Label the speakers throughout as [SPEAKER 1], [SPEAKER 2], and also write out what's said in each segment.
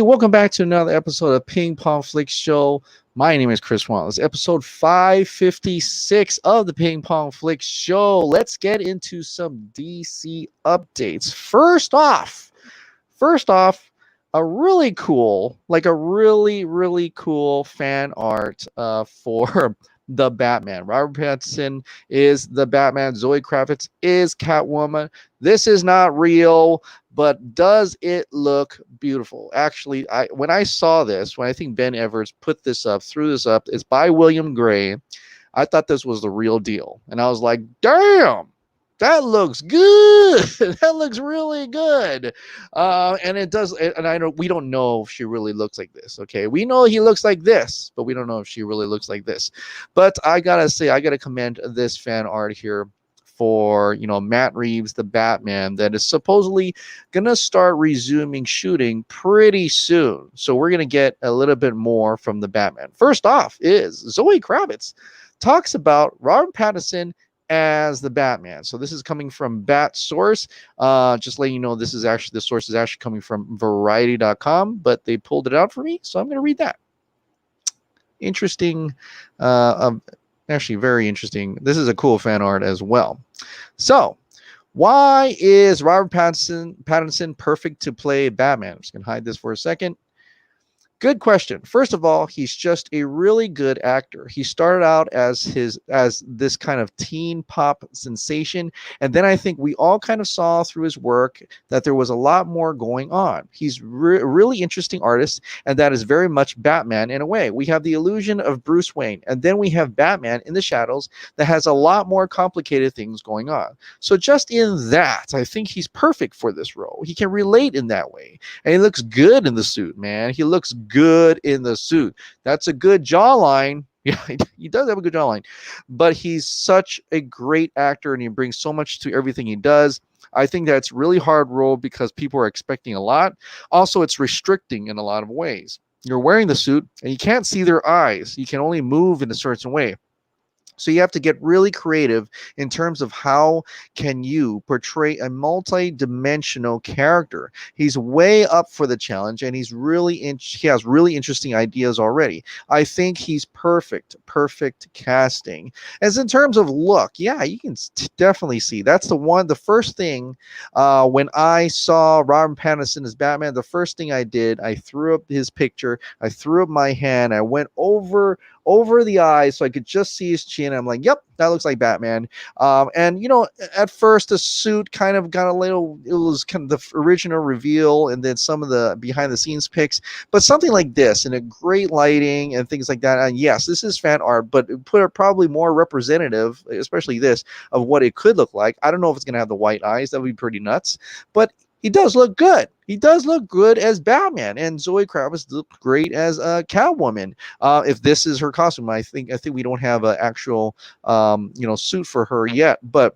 [SPEAKER 1] welcome back to another episode of Ping Pong Flix Show. My name is Chris Wong. It's episode 556 of the Ping Pong Flix Show. Let's get into some DC updates. First off, a really cool, really cool fan art for the Batman. Robert Pattinson is the Batman. Zoe Kravitz is Catwoman. This is not real, but does it look beautiful? Actually, when I saw this, when I think Ben Evers threw this up, it's by William Gray. I thought this was the real deal. And I was like, damn, that looks good. That looks really good. And it does. And we don't know if she really looks like this. Okay. We know he looks like this, but we don't know if she really looks like this. But I gotta commend this fan art here for, Matt Reeves, the Batman, that is supposedly going to start resuming shooting pretty soon. So we're going to get a little bit more from the Batman. First off is Zoe Kravitz talks about Robert Pattinson as the Batman. So this is coming from Bat Source. Just letting you know, the source is actually coming from Variety.com, but they pulled it out for me, so I'm going to read that. Interesting. Actually, very interesting. This is a cool fan art as well. So, why is Robert Pattinson perfect to play Batman? I'm just going to hide this for a second. Good question. First of all, he's just a really good actor. He started out as this kind of teen pop sensation, and then I think we all kind of saw through his work that there was a lot more going on. He's a really interesting artist, and that is very much Batman in a way. We have the illusion of Bruce Wayne, and then we have Batman in the shadows that has a lot more complicated things going on. So just in that, I think he's perfect for this role. He can relate in that way, and he looks good in the suit, man. He looks good in the suit. That's a good jawline. Yeah, he does have a good jawline, but he's such a great actor and he brings so much to everything he does. I think that's really hard role because people are expecting a lot. Also, it's restricting in a lot of ways. You're wearing the suit and you can't see their eyes. You can only move in a certain way. So you have to get really creative in terms of how can you portray a multi-dimensional character. He's way up for the challenge, and he has really interesting ideas already. I think he's perfect casting. As in terms of look, yeah, you can definitely see that's the first thing when I saw Robert Pattinson as Batman. The first thing I did, I threw up his picture, I threw up my hand, I went over the eyes so I could just see his chin. I'm like, yep, that looks like Batman. And at first the suit kind of got it was kind of the original reveal and then some of the behind the scenes pics, but something like this and a great lighting and things like that. And yes, this is fan art, but put it probably more representative, especially this, of what it could look like. I don't know if it's going to have the white eyes. That would be pretty nuts, but he does look good. He does look good as Batman, and Zoe Kravitz looked great as Catwoman. If this is her costume, I think we don't have an actual suit for her yet, but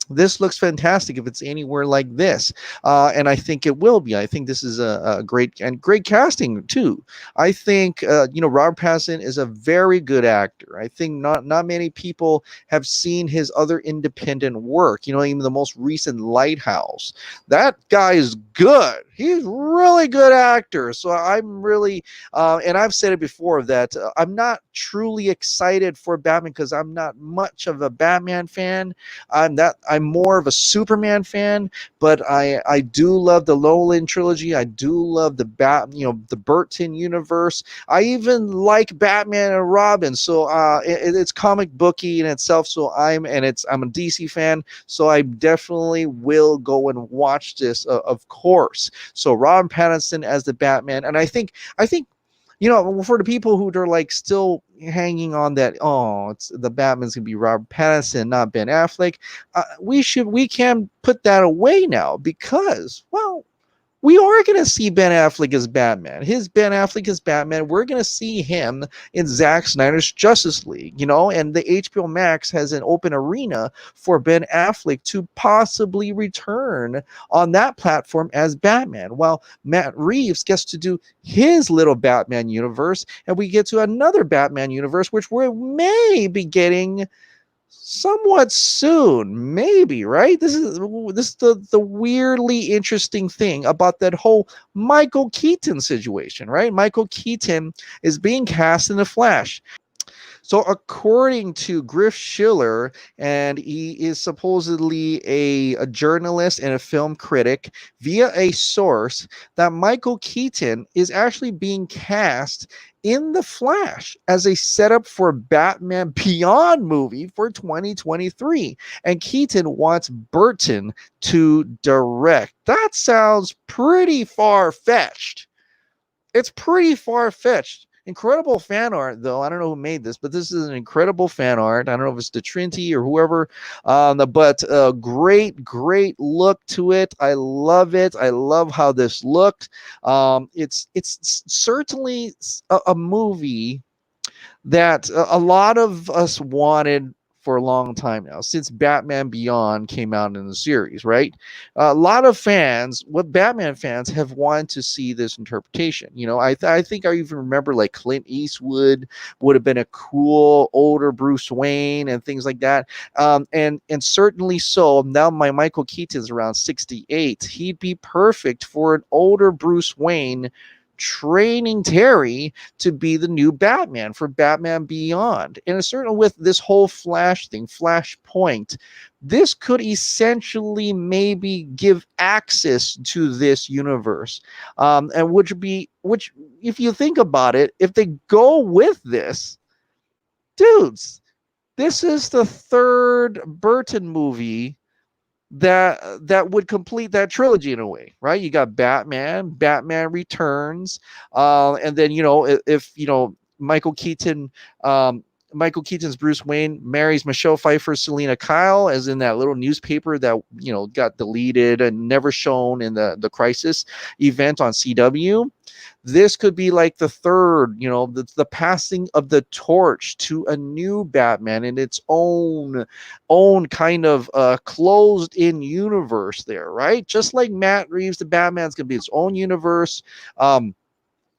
[SPEAKER 1] this looks fantastic if it's anywhere like this, and I think it will be. I think this is a great casting too. I think Robert Pattinson is a very good actor. I think not many people have seen his other independent work. Even the most recent Lighthouse. That guy is good. He's really good actor. So I'm really, and I've said it before that I'm not truly excited for Batman because I'm not much of a Batman fan. I'm more of a Superman fan, but I do love the Nolan trilogy. I do love the the Burton universe. I even like Batman and Robin. So it's comic booky in itself. So I'm a DC fan. So I definitely will go and watch this, of course. So Robert Pattinson as the Batman, and I think for the people who are like still hanging on that, it's the Batman's gonna be Robert Pattinson, not Ben Affleck. We can put that away now because, well, we are going to see Ben Affleck as Batman. Ben Affleck as Batman. We're going to see him in Zack Snyder's Justice League, and the HBO Max has an open arena for Ben Affleck to possibly return on that platform as Batman, while Matt Reeves gets to do his little Batman universe, and we get to another Batman universe, which we may be getting somewhat soon, maybe, right? This is the weirdly interesting thing about that whole Michael Keaton situation, right? Michael Keaton is being cast in The Flash. So, according to Griff Schiller, and he is supposedly a journalist and a film critic, via a source, that Michael Keaton is actually being cast in The Flash as a setup for Batman Beyond movie for 2023. And Keaton wants Burton to direct. That sounds pretty far-fetched. It's pretty far-fetched. Incredible fan art, though. I don't know who made this, but this is an incredible fan art. I don't know if it's DeTrinity or whoever, but great look to it. I love it. I love how this looked. It's certainly a movie that a lot of us wanted for a long time now, since Batman Beyond came out in the series, right? A lot of fans, what Batman fans have wanted to see this interpretation. You know, I think I even remember like Clint Eastwood would have been a cool older Bruce Wayne and things like that. And certainly so. Now my Michael Keaton's around 68. He'd be perfect for an older Bruce Wayne, training Terry to be the new Batman for Batman Beyond. And certainly with this whole Flash thing, Flashpoint, this could essentially maybe give access to this universe. And which, if you think about it, if they go with this, dudes, this is the third Burton movie that would complete that trilogy in a way, right? You got Batman Returns, and then if Michael Keaton's Bruce Wayne marries Michelle Pfeiffer's Selena Kyle, as in that little newspaper that got deleted and never shown in the Crisis event on CW. This could be like the third, the passing of the torch to a new Batman in its own kind of closed in universe there, right? Just like Matt Reeves, the Batman's gonna be its own universe. Ben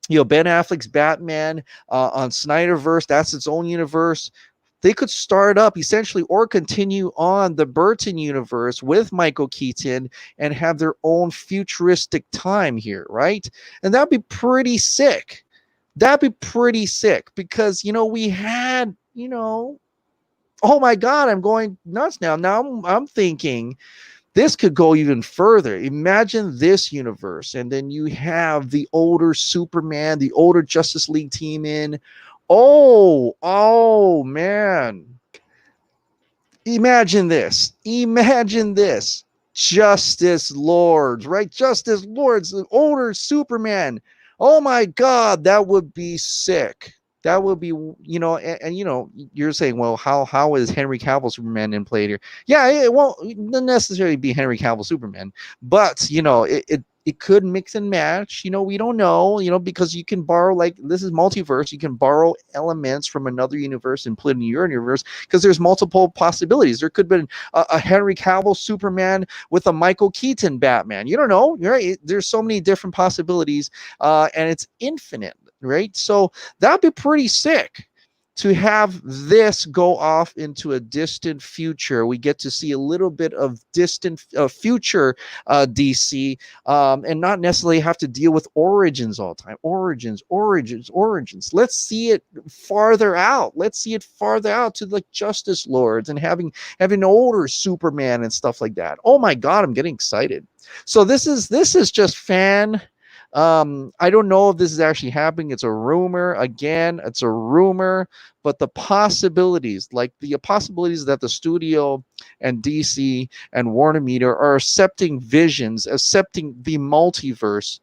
[SPEAKER 1] Affleck's Batman on Snyderverse, that's its own universe. They could start up essentially or continue on the Burton universe with Michael Keaton and have their own futuristic time here, right? And that'd be pretty sick. That'd be pretty sick because, we had, oh my God, I'm going nuts now. Now I'm thinking this could go even further. Imagine this universe, and then you have the older Superman, the older Justice League team in. Oh man. Imagine this. Justice Lords, right? Justice Lords, the older Superman. Oh my God, that would be sick. That would be, you're saying, well, how is Henry Cavill Superman in play here? Yeah, it won't necessarily be Henry Cavill Superman, but it could mix and match. We don't know, because you can borrow, like, this is multiverse. You can borrow elements from another universe and put it in your universe because there's multiple possibilities. There could be a Henry Cavill Superman with a Michael Keaton Batman. You don't know, right? There's so many different possibilities, and it's infinite, right? So that'd be pretty sick to have this go off into a distant future. We get to see a little bit of distant future DC, and not necessarily have to deal with origins all the time. Origins. Let's see it farther out. Let's see it farther out to like Justice Lords and having older Superman and stuff like that. Oh my God, I'm getting excited. So this is just fan. I don't know if this is actually happening. It's a rumor. Again, it's a rumor, but the possibilities that the studio and DC and Warner Media are accepting visions, accepting the multiverse,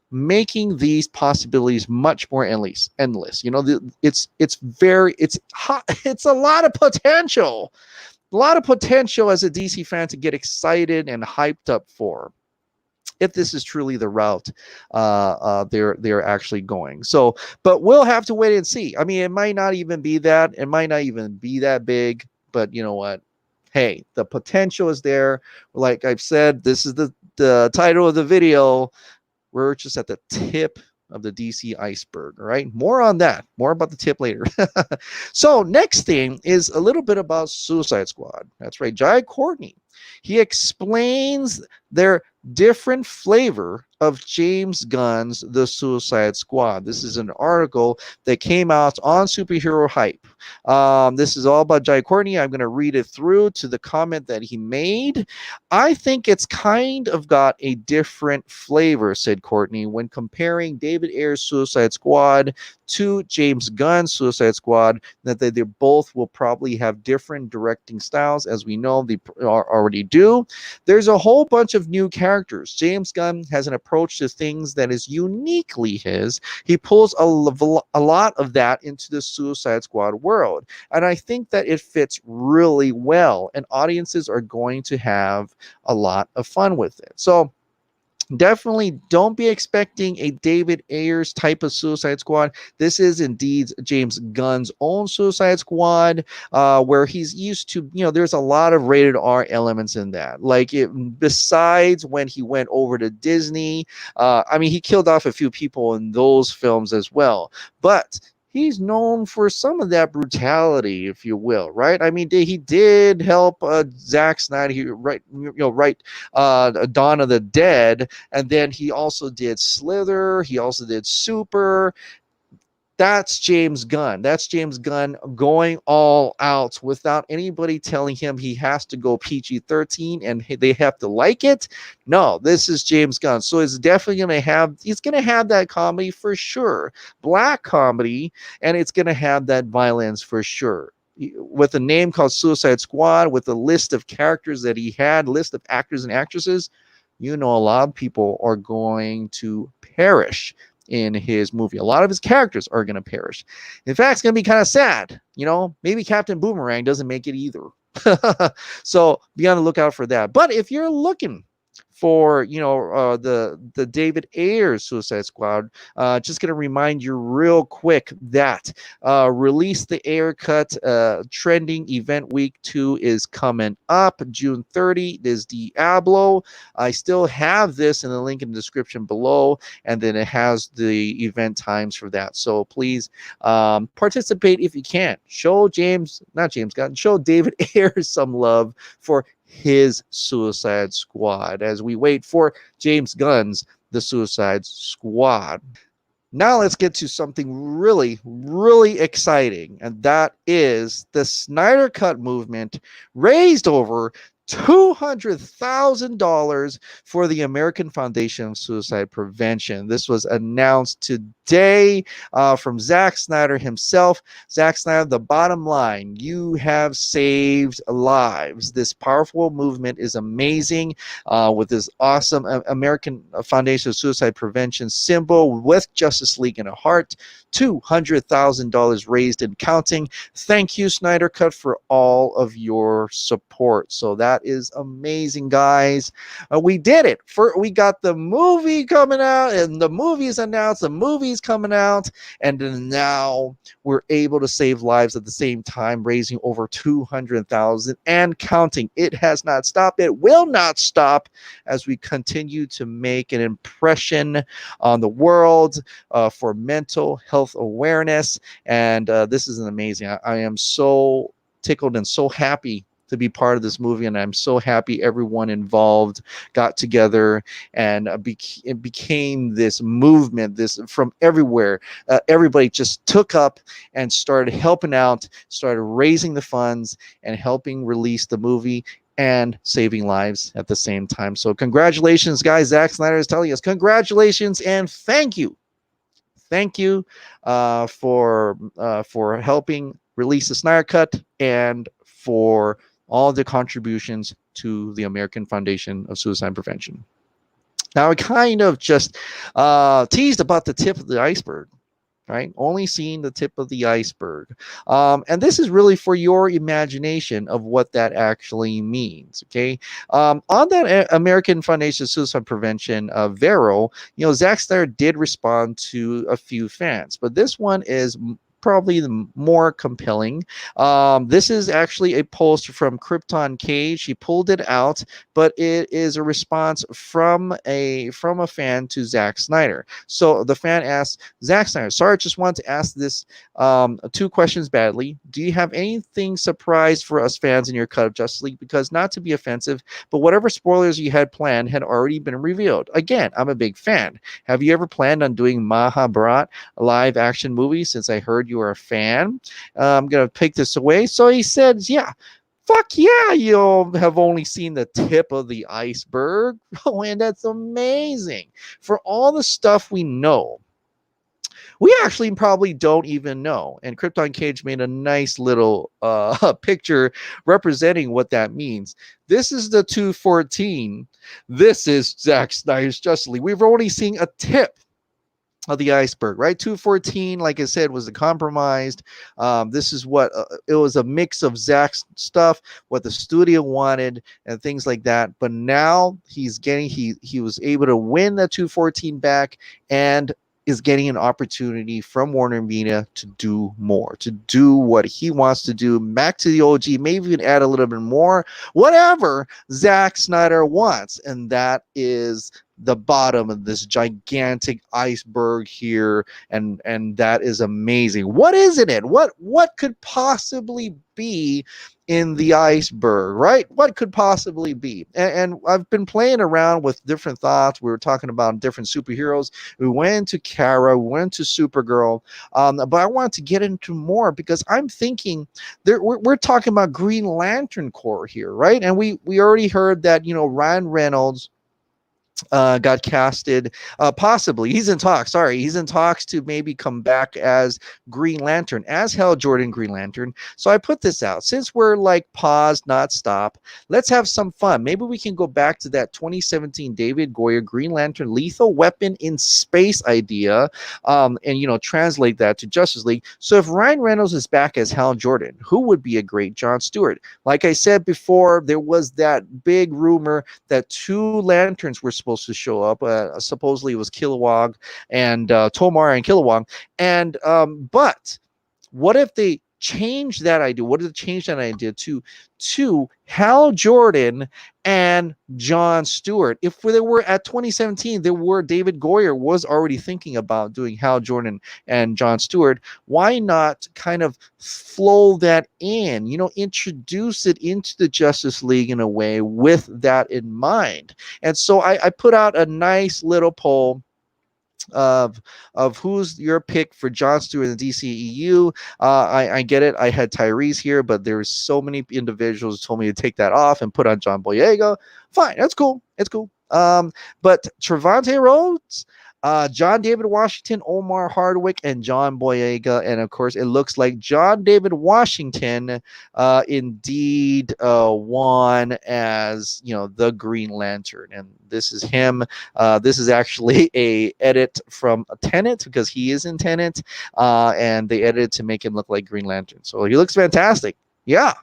[SPEAKER 1] making these possibilities much more endless. It's hot. It's a lot of potential. A lot of potential as a DC fan to get excited and hyped up for, if this is truly the route they're actually going. So, but we'll have to wait and see. I mean, it might not even be that. It might not even be that big. But you know what? Hey, the potential is there. Like I've said, this is the title of the video. We're just at the tip of the DC Iceberg. All right, more on that, more about the tip later. So next thing is a little bit about Suicide Squad. That's right, Jai Courtney. He explains their different flavor of James Gunn's The Suicide Squad. This is an article that came out on Superhero Hype. This is all about Jai Courtney. I'm going to read it through to the comment that he made. I think it's kind of got a different flavor, said Courtney, when comparing David Ayer's Suicide Squad to James Gunn's Suicide Squad, that they both will probably have different directing styles, as we know they already do. There's a whole bunch of new characters. James Gunn has an approach to things that is uniquely his. He pulls a lot of that into the Suicide Squad world, and I think that it fits really well, and audiences are going to have a lot of fun with it. So definitely don't be expecting a David Ayers type of Suicide Squad. This is indeed James Gunn's own Suicide Squad, where he's used to, there's a lot of rated R elements in that. Like, besides when he went over to Disney, he killed off a few people in those films as well. But he's known for some of that brutality, if you will, right? He did help Zack Snyder write Dawn of the Dead, and then he also did Slither. He also did Super. That's James Gunn. That's James Gunn going all out without anybody telling him he has to go PG-13 and they have to like it. No, this is James Gunn. So it's definitely he's going to have that comedy for sure. Black comedy, and it's going to have that violence for sure. With a name called Suicide Squad, with a list of characters that he had, list of actors and actresses, a lot of people are going to perish in his movie. A lot of his characters are going to perish. In fact, it's going to be kind of sad. Maybe Captain Boomerang doesn't make it either. So be on the lookout for that. But if you're looking for the David Ayers Suicide Squad, just gonna remind you real quick that Release the Ayer Cut trending event week 2 is coming up June 30. There's Diablo. I still have this in the link in the description below, and then it has the event times for that. So please participate if you can. Show show David Ayers some love for his Suicide Squad as we wait for James Gunn's The Suicide Squad. Now let's get to something really, really exciting, and that is the Snyder Cut movement raised over $200,000 for the American Foundation of Suicide Prevention. This was announced today from Zack Snyder himself. Zack Snyder, the bottom line, you have saved lives. This powerful movement is amazing with this awesome American Foundation of Suicide Prevention symbol with Justice League in a heart. $200,000 raised and counting. Thank you, Snyder Cut, for all of your support. So that is amazing, guys. We did it. We got the movie coming out, and the movie's announced. The movie's coming out, and then now we're able to save lives at the same time, raising over $200,000 and counting. It has not stopped. It will not stop as we continue to make an impression on the world for mental health awareness. And this is amazing. I am so tickled and so happy to be part of this movie, and I'm so happy everyone involved got together and it became this movement, this from everywhere. Everybody just took up and started helping out, started raising the funds and helping release the movie and saving lives at the same time. So congratulations, guys. Zack Snyder is telling us congratulations and thank you. Thank you for helping release the Snyder Cut and for all the contributions to the American Foundation of Suicide Prevention. Now, I kind of just teased about the tip of the iceberg, right? Only seeing the tip of the iceberg. And this is really for your imagination of what that actually means, okay? On that American Foundation of Suicide Prevention, Vero, Zack Snyder did respond to a few fans, but this one is probably the more compelling. This is actually a post from Krypton Cage. He pulled it out, but it is a response from a fan to Zack Snyder. So the fan asked Zack Snyder, sorry, I just want to ask this two questions badly. Do you have anything surprise for us fans in your cut of Justice League? Because not to be offensive, but whatever spoilers you had planned had already been revealed. Again, I'm a big fan. Have you ever planned on doing Mahabharat, a live action movie, since I heard you are a fan? I'm going to pick this away. So he said, yeah, fuck yeah, you have only seen the tip of the iceberg. Oh, and that's amazing. For all the stuff we know, we actually probably don't even know. And Krypton Cage made a nice little picture representing what that means. This is the 214. This is Zack Snyder's Justice League. We've only seen a tip of the iceberg, right? 214, like I said, was the compromised. This is what it was, a mix of Zack's stuff, what the studio wanted, and things like that. But now he's getting, he was able to win the 214 back, and is getting an opportunity from Warner Media to do more, to do what he wants to do, back to the OG, maybe even add a little bit more, whatever Zack Snyder wants. And that is the bottom of this gigantic iceberg here, and that is amazing. What is in it? What could possibly be in the iceberg, right? What could possibly be? And I've been playing around with different thoughts. We were talking about different superheroes. We went to Kara, we went to Supergirl, but I want to get into more, because I'm thinking we're talking about Green Lantern Corps here, right? And we already heard that, you know, Ryan Reynolds got casted, possibly he's in talks to maybe come back as Green Lantern, as Hal Jordan Green Lantern. So I put this out, since we're like pause not stop, let's have some fun. Maybe we can go back to that 2017 David Goyer Green Lantern lethal weapon in space idea, and you know, translate that to Justice League. So if Ryan Reynolds is back as Hal Jordan, who would be a great John Stewart? Like I said before, there was that big rumor that two lanterns were supposed to show up. Supposedly it was Kilowog and Tomar and Kilowog. And but what if they change that idea? What if they change that idea to Hal Jordan and John Stewart? If they were at 2017, there were David Goyer was already thinking about doing Hal Jordan and John Stewart. Why not kind of flow that in, you know, introduce it into the Justice League in a way with that in mind? And so I put out a nice little poll of who's your pick for John Stewart in the DCEU. I get it. I had Tyrese here, but there's so many individuals who told me to take that off and put on John Boyega. Fine, that's cool. It's cool. But Trevante Rhodes, John David Washington, Omar Hardwick, and John Boyega. And of course, it looks like John David Washington indeed won as, you know, the Green Lantern. And this is him. This is actually a edit from a Tenet, because he is in Tenet, and they edited to make him look like Green Lantern. So he looks fantastic. Yeah.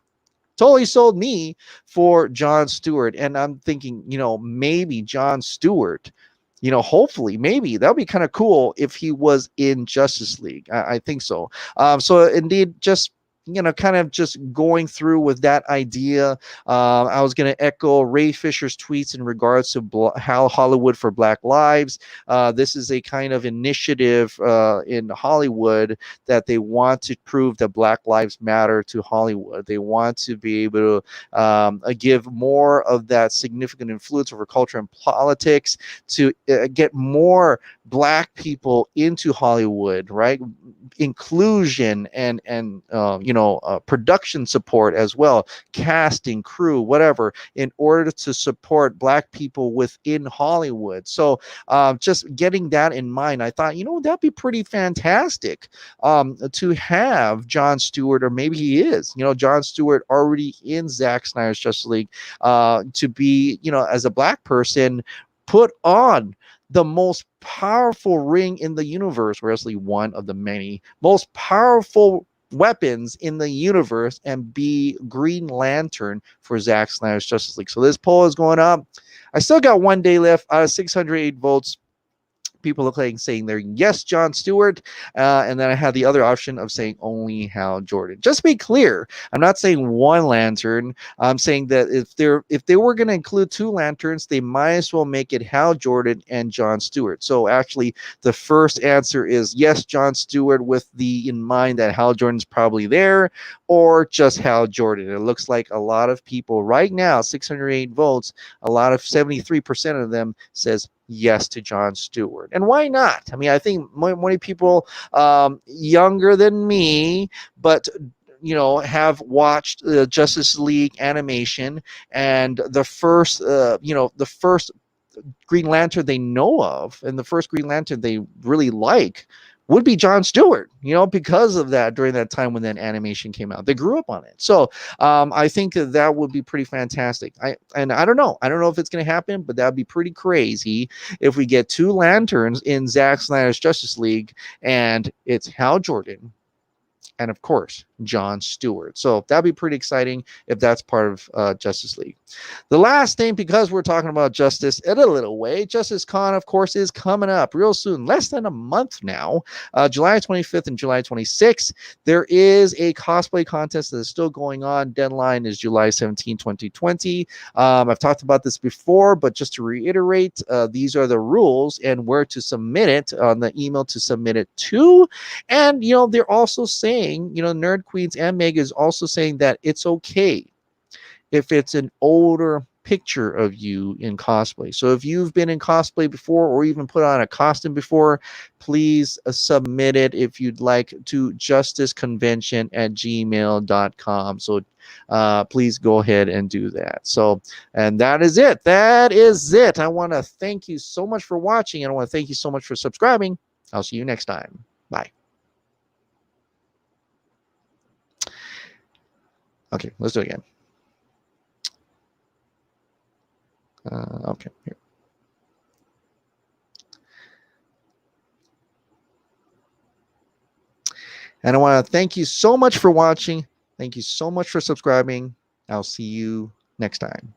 [SPEAKER 1] Totally sold me for John Stewart. And I'm thinking, you know, maybe John Stewart, you know, hopefully, maybe that would be kind of cool if he was in Justice League. I think so. So indeed, just, you know, kind of just going through with that idea. I was going to echo Ray Fisher's tweets in regards to how Hollywood for Black Lives. This is a kind of initiative in Hollywood that they want to prove that Black Lives matter to Hollywood. They want to be able to give more of that significant influence over culture and politics, to get more Black people into Hollywood, right? Inclusion and you know, production support as well, casting, crew, whatever, in order to support Black people within Hollywood. So just getting that in mind, I thought, you know, that'd be pretty fantastic to have John Stewart, or maybe he is, you know, John Stewart already in Zack Snyder's Justice League, to be, you know, as a Black person, put on the most powerful ring in the universe, or actually one of the many most powerful weapons in the universe, and be Green Lantern for Zack Snyder's Justice League. So this poll is going up. I still got 1 day left out of 608 votes. people saying they're yes, Jon Stewart, and then I had the other option of saying only Hal Jordan. Just to be clear, I'm not saying one lantern. I'm saying that if they were going to include two lanterns, they might as well make it Hal Jordan and Jon Stewart. So actually, the first answer is yes, Jon Stewart, with the in mind that Hal Jordan's probably there, or just Hal Jordan. It looks like a lot of people right now, 608 votes, a lot of 73% of them says yes to Jon Stewart. And why not? I mean, I think many people younger than me, but have watched the Justice League animation, and the first Green Lantern they know of, and the first Green Lantern they really like would be Jon Stewart, because of that during that time when that animation came out. They grew up on it. So I think that would be pretty fantastic. I don't know. I don't know if it's going to happen, but that would be pretty crazy if we get two lanterns in Zack Snyder's Justice League, and it's Hal Jordan and, of course, Jon Stewart. So that'd be pretty exciting if that's part of Justice League. The last thing, because we're talking about Justice in a little way, Justice Con, of course, is coming up real soon, less than a month now, July 25th and July 26th. There is a cosplay contest that is still going on. Deadline is July 17, 2020. I've talked about this before, but just to reiterate, these are the rules and where to submit it on the email to submit it to. And, they're also saying, Nerd Queens and Meg is also saying that it's okay if it's an older picture of you in cosplay. So if you've been in cosplay before or even put on a costume before, please submit it if you'd like to justiceconvention@gmail.com. So please go ahead and do that. So, and that is it. That is it. I want to thank you so much for watching, and I want to thank you so much for subscribing. I'll see you next time. Bye. Okay, let's do it again. Okay, here. And I want to thank you so much for watching. Thank you so much for subscribing. I'll see you next time.